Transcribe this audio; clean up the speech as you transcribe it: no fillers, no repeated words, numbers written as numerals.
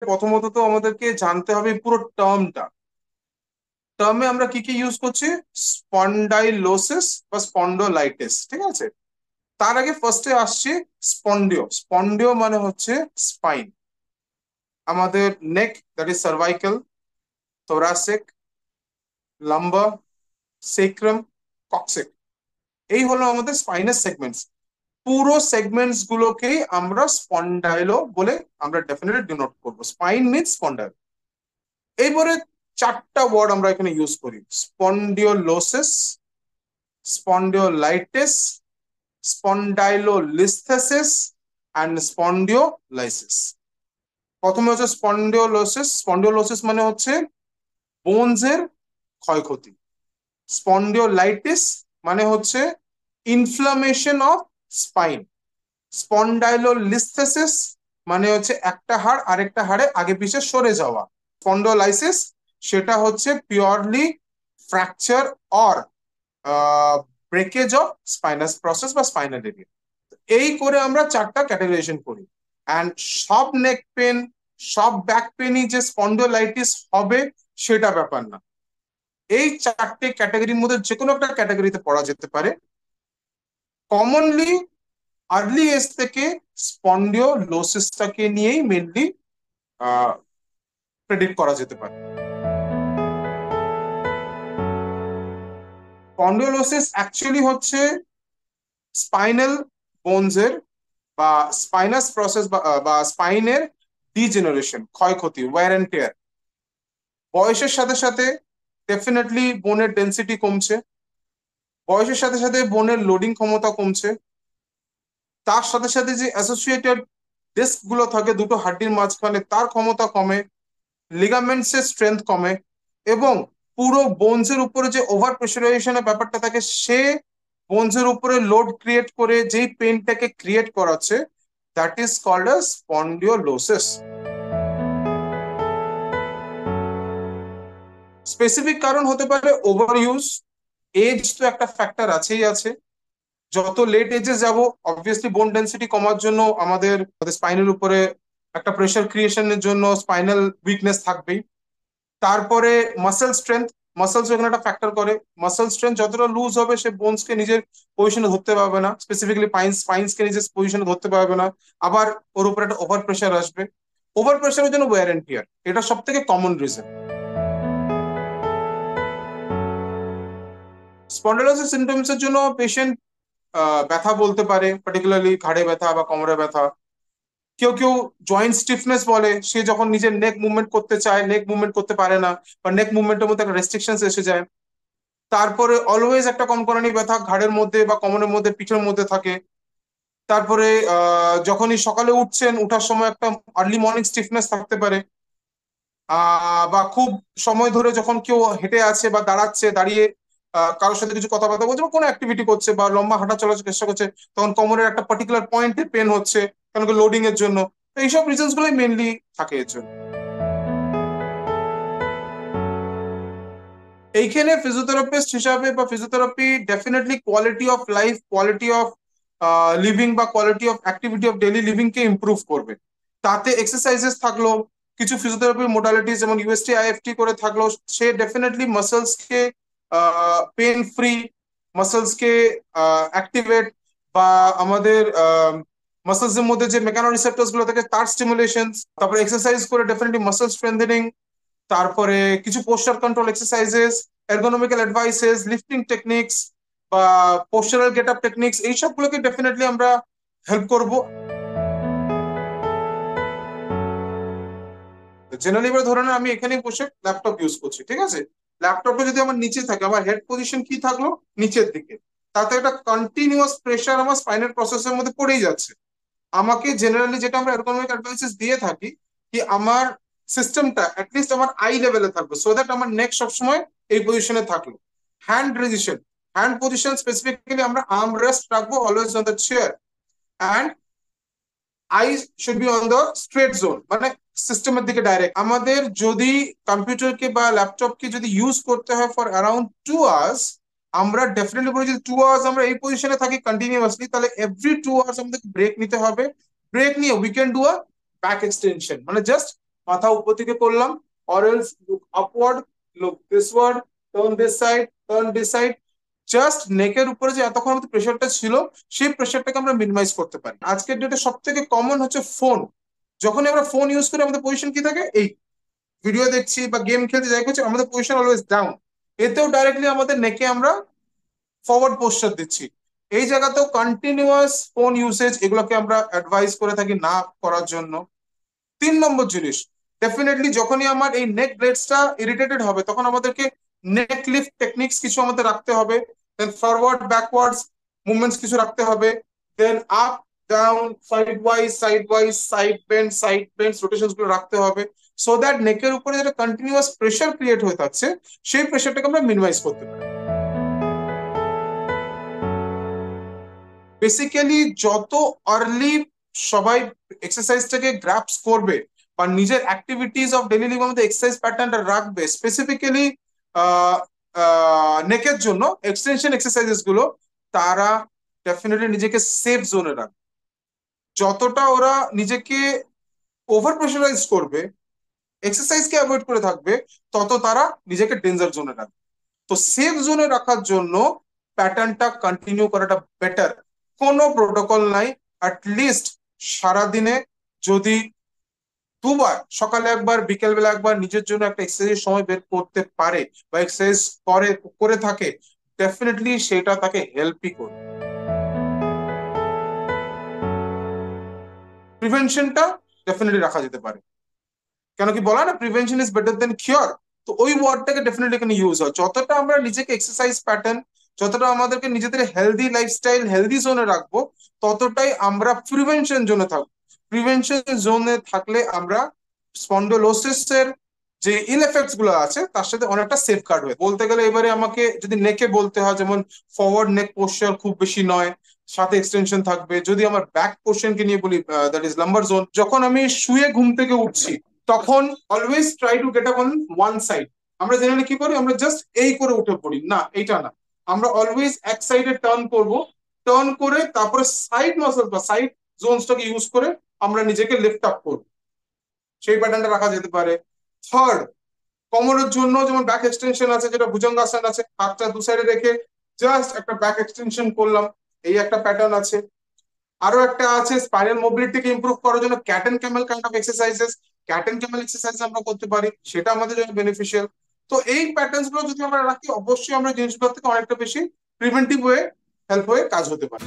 প্রথমত তো আমাদেরকে জানতে হবে পুরো টার্মটা। টার্মে আমরা কি কি ইউজ করছি? স্পন্ডাইলোসিস বা স্পন্ডোলাইটিস, ঠিক আছে। তার আগে ফার্স্টে আসছে স্পন্ডিও। স্পন্ডিও মানে হচ্ছে স্পাইন। আমাদের neck, that is cervical, thoracic, lumbar, sacrum, coccyx, এই হলো আমাদের স্পাইনাস সেগমেন্টস। পুরো সেগমেন্টস গুলোকেই আমরা স্পন্ডাইলো বলে আমরা ডেফিনেটলি ডিনোট করবো। Spine means spondyl. এইবারে চারটা ওয়ার্ড আমরা এখানে ইউজ করি: স্পন্ডিওলোসিস, স্পন্ডিওলাইটিস, স্পন্ডাইলোলিস্থেসিস অ্যান্ড স্পন্ডিওলাইসিস। প্রথমে হচ্ছে স্পন্ডিওলোসিস। স্পন্ডিওলোসিস মানে হচ্ছে বোনস এর ক্ষয়ক্ষতি। স্পন্ডিওলাইটিস মানে হচ্ছে ইনফ্লামেশন অফ স্পাইন। স্পন্ডাইলোলিস্থেসিস মানে হচ্ছে একটা হাড় আরেকটা হাড়ে আগে পিছে সরে যাওয়া। স্পন্ডোলাইসিস সেটা হচ্ছে purely fracture or breakage of spinous process বা স্পাইনাল এরিয়া। এই করে আমরা চারটা ক্যাটেগরাইজেশন করি। অ্যান্ড সব নেক পেন, সব ব্যাক পেনই যে স্পন্ডোলাইটিস হবে সেটা ব্যাপার না। এই চারটে ক্যাটাগরির মধ্যে যে কোনো একটা ক্যাটাগরিতে পড়া যেতে পারে। কমনলি আর্লি এজ থেকে স্পন্ডিওলোসিসটাকে নিয়েই মেনলি প্রেডিক্ট করা যেতে পারে। স্পন্ডিওলোসিস অ্যাকচুয়ালি হচ্ছে স্পাইনাল বোনসের বা স্পাইনাস প্রসেস বা স্পাইনের ডিজেনারেশন, ক্ষয়ক্ষতি, ওয়্যার এন্ড টেয়ার। বয়সের সাথে সাথে ডেফিনেটলি বোনের ডেন্সিটি কমছে, বয়সের সাথে সাথে বোনের লোডিং ক্ষমতা কমছে, তার সাথে সাথে যে অ্যাসোসিয়েটেড ডিস্ক গুলো থাকে দুটো হাড্ডির মাঝখানে তার ক্ষমতা কমে, লিগামেন্টস এর স্ট্রেংথ কমে, এবং পুরো বোনসের উপরে যে ওভার প্রেশারাইজেশনের ব্যাপারটা থাকে সে বোনসের উপরে লোড ক্রিয়েট করে যেই পেনটাকে ক্রিয়েট করাচ্ছে, that is called as spondylosis. Specific কারণ হতে পারে ওভার ইউজ, এজ তো একটা ফ্যাক্টর আছেই আছে। যত লেট এজে যাব অবভিয়াসলি বোন ডেন্সিটি কমার জন্য আমাদের স্পাইনের উপরে একটা প্রেশার ক্রিয়েশনের জন্য স্পাইনাল উইকনেস থাকবেই। তারপরে মাসেল স্ট্রেংথ, মাসেলস এখানে একটা ফ্যাক্টর করে। মাসেল স্ট্রেংথ যতটা লুজ হবে সে বোনস কে নিজের পজিশনে ধরতে পারবে না, স্পেসিফিক্যালি স্পাইন্স কে নিজের পজিশনে ধরতে পারবে না। আবার ওর উপরে একটা ওভার প্রেশার আসবে। ওভার প্রেশারের জন্য ওয়্যার এন্ড টিয়ার, এটা সব থেকে কমন রিজন। স্পন্ডাইলোসিস সিমটমস এর জন্য পেশেন্ট ব্যথা বলতে পারে, পার্টিকুলারলি ঘাড়ে ব্যথা বা কোমরে ব্যথা। কেউ কেউ জয়েন্ট স্টিফনেস বলে, সে যখন নিজের নেক মুভমেন্ট করতে চায় নেক মুভমেন্ট করতে পারে না, বা নেক মুভমেন্টের মধ্যে একটা রেস্ট্রিকশন এসে যায়। তারপরে অলওয়েজ একটা কনকনানি ব্যথা ঘাড়ের মধ্যে বা কোমরের মধ্যে পিঠের মধ্যে থাকে। তারপরে যখনই সকালে উঠছেন উঠার সময় একটা আর্লি মর্নিং স্টিফনেস থাকতে পারে। বা খুব সময় ধরে যখন কেউ হেঁটে আছে বা দাঁড়াচ্ছে, দাঁড়িয়ে কারোর সাথে কিছু কথাবার্তা বলছে বা কোনো অ্যাক্টিভিটি করছে বা লম্বা হাঁটা চলার চেষ্টা করছে, তখন কোমরের একটা পার্টিকুলার পয়েন্টে পেন হচ্ছে, কারণ লোডিং এর জন্য। তো এইসব রিজনস গুলোই মেনলি থাকে এর জন্য। এইখানে ফিজিওথেরাপিস্ট হিসাবে বা physiotherapy definitely quality of life, quality of living বা quality of activity of daily living কে ইমপ্রুভ করবে। তাতে এক্সারসাইজেস থাকলো, কিছু ফিজিওথেরাপি মোডালিটিস যেমন ইউএসটি আইএফটি করে থাকলো, সে ডেফিনেটলি মাসলস কে পেন ফ্রি, মাসলস কে অ্যাক্টিভেট, বা আমাদের মাসলস এর মধ্যে যে মেকানো রিসেপ্টরস গুলো থাকে তার স্টিমুলেশন। তারপরে এক্সারসাইজ করে ডেফিনেটলি মাসল স্ট্রেংথেনিং। তারপরে কিছু posture control exercises, ergonomical advices, lifting techniques বা পোস্টারাল গেট আপ টেকনিক্স, এই সবগুলোকে ডেফিনেটলি আমরা হেল্প করব। জেনারেলি এবার ধরে নেন আমি এখানে বসে ল্যাপটপ ইউজ করছি, ঠিক আছে। ল্যাপটপটা যদি আমার নিচে থাকে, আমার হেড পজিশন কি থাকলো? নিচের দিকে। তাতে একটা কন্টিনিউয়াস প্রেশার আমার স্পাইনাল প্রসেসের মধ্যে পড়েই যাচ্ছে। আমাকে জেনারেলি যেটা আমরা এরকমের অ্যাডভাইসেস দিয়ে থাকি, কি আমার সিস্টেমটা অ্যাটলিস্ট আমার আই লেভেলে থাকবে, সো দ্যাট আমার নেক সবসময় এই পজিশনে থাকলো। হ্যান্ড রেজিশন, হ্যান্ড পজিশন স্পেসিফিক্যালি আমরা আর্ম রেস্ট রাখবো always on the chair, and I should be on the straight zone, মানে সিস্টেমের দিকে ডাইরেক্ট। আমাদের যদি কম্পিউটারকে বা ল্যাপটপকে যদি ইউজ করতে হয় ফর অ্যারাউন্ড 2 আওয়ার্স, আমরা ডেফিনেটলি বলি যদি 2 আওয়ার্স আমরা এই পজিশনে থাকি কন্টিনিউয়াসলি, তাহলে এভরি 2 আওয়ার্স আমাদের ব্রেক নিতে হবে। ব্রেক নিয়ে we can do a back extension, মানে জাস্ট মাথা উপর দিকে করলাম, or else look upward, look thisward, turn this side, turn this side. Just নেকের উপরে যে এতক্ষণ আমাদের প্রেশারটা ছিল, সেই প্রেশারটাকে আমরা মিনিমাইজ করতে পারি। আজকের ডেটে সব থেকে কমন হচ্ছে ফোন। যখনই আমরা ফোন ইউজ করি আমাদের পজিশন কি থাকে, এই ভিডিও দেখছি বা গেম খেলতে যাই করছি, আমাদের পজিশন অলওয়েজ ডাউন। এতেও ডাইরেক্টলি আমাদের নেকে আমরা ফরওয়ার্ড পোস্টার দিচ্ছি। এই জায়গাতেও কন্টিনিউয়াস ফোন ইউসেজ, এগুলোকে আমরা অ্যাডভাইস করে থাকি না করার জন্য। 3 নম্বর জিনিস, ডেফিনেটলি যখনই আমার এই নেক ব্লেডসটা ইরিটেটেড হবে তখন আমাদেরকে নেক লিফট টেকনিক্স কিছু আমাদের রাখতে হবে, দেন ফরওয়ার্ড ব্যাকওয়ার্ডস মুভমেন্টস কিছু রাখতে হবে, then up down side wise side bend rotations গুলো রাখতে হবে, সো দ্যাট নেকের উপরে যেটা কন্টিনিউয়াস প্রেশার ক্রিয়েট হয়ে থাকছে সেই প্রেশারটাকে আমরা মিনিমাইজ করতে পারি। বেসিক্যালি যত আর্লি সবাই এক্সারসাইজটাকে গ্রাপস করবে বা নিজের অ্যাক্টিভিটিস অফ ডেইলি লিভিং মধ্যে এক্সারসাইজ প্যাটার্নটা রাখবে, স্পেসিফিক্যালি নেকের জন্য এক্সটেনশন এক্সারসাইজেস গুলো, তারা ডেফিনেটলি নিজেকে সেফ জোনে রাখবে। যতটা ওরা নিজেকে ওভার প্রেশারাইজ করবে, এক্সারসাইজকে অ্যাভয়েড করে থাকবে, তত তারা নিজেকে ডেঞ্জার জোনে রাখবে। তো সেফ জোনে রাখার জন্য প্যাটার্নটা কন্টিনিউ করাটা বেটার। কোনো প্রোটোকল নাই, অ্যাটলিস্ট সারাদিনে যদি 2বার, সকালে একবার বিকেল বেলা একবার নিজের জন্য একটা এক্সারসাইজের সময় বের করতে পারে বা এক্সারসাইজ করে থাকে, ডেফিনেটলি সেটা তাকে হেল্পই করবে। প্রিভেনশনটা ডেফিনেটলি রাখা যেতে পারে, কেন কি বলা না, prevention is better then cure. তো ওই ওয়ার্ডটাকে ডেফিনেটলি এখানে ইউজ হয়। যতটা আমরা নিজেকে এক্সারসাইজ প্যাটার্ন, যতটা আমাদেরকে নিজেদের হেলদি লাইফস্টাইল হেলদি জোনে রাখবো, ততটাই আমরা প্রিভেনশন জোনে থাকবো। প্রিভেনশন জোনে থাকলে আমরা স্পন্ডোলোসিস এর যে ইল এফেক্টস গুলো আছে তার সাথে অনেকটা সেফ গার্ড হয়ে বলতে গেলে। এবারে আমাকে যদি নেকে বলতে হয়, যেমন ফরওয়ার্ড নেক পোস্চার খুব বেশি নয়, সাথে এক্সটেনশন থাকবে। যদি আমার ব্যাক পোর্শনকে নিয়ে বলি, দ্যাট ইজ লাম্বার জোন। যখন আমি শুয়ে ঘুম থেকে উঠছি তখন always try to get up on one side. আমরা জেনারেলি কি করি, আমরা জাস্ট এই করে উঠে পড়ি না, এইটা না, আমরা অলওয়েজ এক সাইডে টার্ন করব। টার্ন করে তারপরে সাইড মাসল বা সাইড জোনসটাকে ইউজ করে আমরা নিজেকে লিফট আপ করব, সেই প্যাটার্নটা রাখা যেতে পারে। থার্ড, কোমরের জন্য যেমন ব্যাক এক্সটেনশন আছে, যেটা ভুজঙ্গাসন আছে, হাতটা দু সাইডে রেখে জাস্ট একটা ব্যাক এক্সটেনশন করলাম, এই একটা প্যাটার্ন আছে। আরো একটা আছে স্পাইনাল মোবিলিটিকে ইমপ্রুভ করার জন্য cat and camel kind of exercises. Cat and camel exercise আমরা করতে পারি, সেটা আমাদের জন্য বেনিফিশিয়াল। তো এই প্যাটার্নস গুলো যদি আমরা রাখি, অবশ্যই আমরা জিনিসগুলো থেকে অনেকটা বেশি প্রিভেন্টিভ ওয়ে হেল্প হয়ে কাজ হতে পারে।